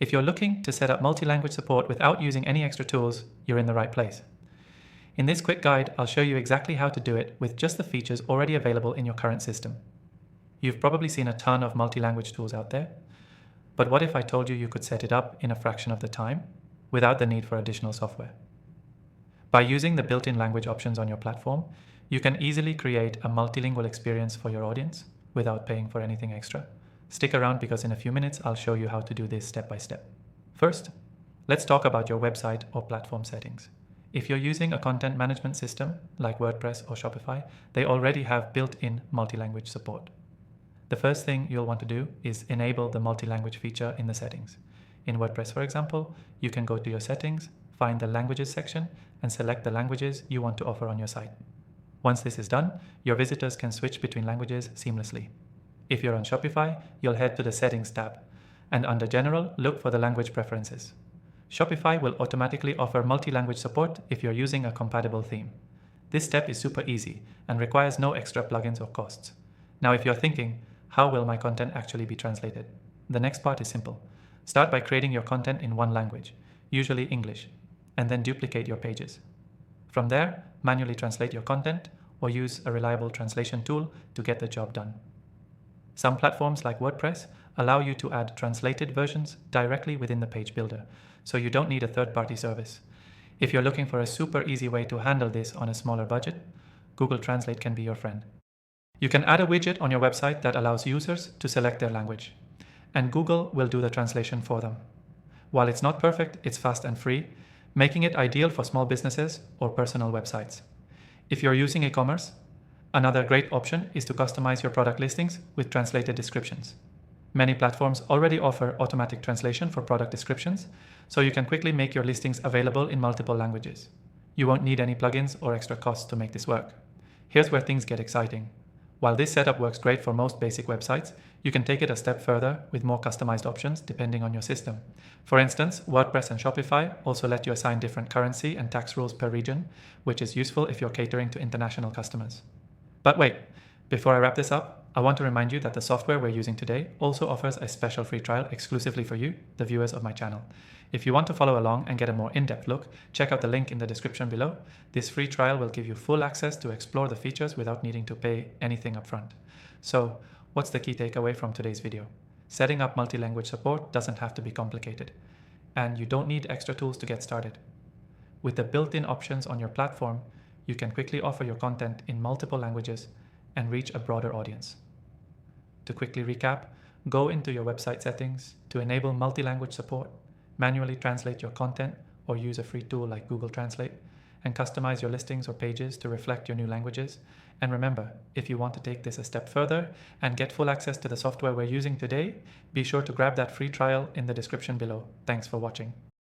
If you're looking to set up multi-language support without using any extra tools, you're in the right place. In this quick guide, I'll show you exactly how to do it with just the features already available in your current system. You've probably seen a ton of multi-language tools out there, but what if I told you you could set it up in a fraction of the time without the need for additional software? By using the built-in language options on your platform, you can easily create a multilingual experience for your audience without paying for anything extra. Stick around because in a few minutes, I'll show you how to do this step by step. First, let's talk about your website or platform settings. If you're using a content management system like WordPress or Shopify, they already have built-in multi-language support. The first thing you'll want to do is enable the multi-language feature in the settings. In WordPress, for example, you can go to your settings, find the languages section, and select the languages you want to offer on your site. Once this is done, your visitors can switch between languages seamlessly. If you're on Shopify, you'll head to the Settings tab, and under General, look for the language preferences. Shopify will automatically offer multi-language support if you're using a compatible theme. This step is super easy and requires no extra plugins or costs. Now, if you're thinking, how will my content actually be translated? The next part is simple. Start by creating your content in one language, usually English, and then duplicate your pages. From there, manually translate your content or use a reliable translation tool to get the job done. Some platforms like WordPress allow you to add translated versions directly within the page builder, so you don't need a third-party service. If you're looking for a super easy way to handle this on a smaller budget, Google Translate can be your friend. You can add a widget on your website that allows users to select their language, and Google will do the translation for them. While it's not perfect, it's fast and free, making it ideal for small businesses or personal websites. If you're using e-commerce, another great option is to customize your product listings with translated descriptions. Many platforms already offer automatic translation for product descriptions, so you can quickly make your listings available in multiple languages. You won't need any plugins or extra costs to make this work. Here's where things get exciting. While this setup works great for most basic websites, you can take it a step further with more customized options depending on your system. For instance, WordPress and Shopify also let you assign different currency and tax rules per region, which is useful if you're catering to international customers. But wait, before I wrap this up, I want to remind you that the software we're using today also offers a special free trial exclusively for you, the viewers of my channel. If you want to follow along and get a more in-depth look, check out the link in the description below. This free trial will give you full access to explore the features without needing to pay anything upfront. So, what's the key takeaway from today's video? Setting up multi-language support doesn't have to be complicated, and you don't need extra tools to get started. With the built-in options on your platform, you can quickly offer your content in multiple languages and reach a broader audience. To quickly recap, go into your website settings to enable multi-language support, manually translate your content or use a free tool like Google Translate, and customize your listings or pages to reflect your new languages. And remember, if you want to take this a step further and get full access to the software we're using today, be sure to grab that free trial in the description below. Thanks for watching.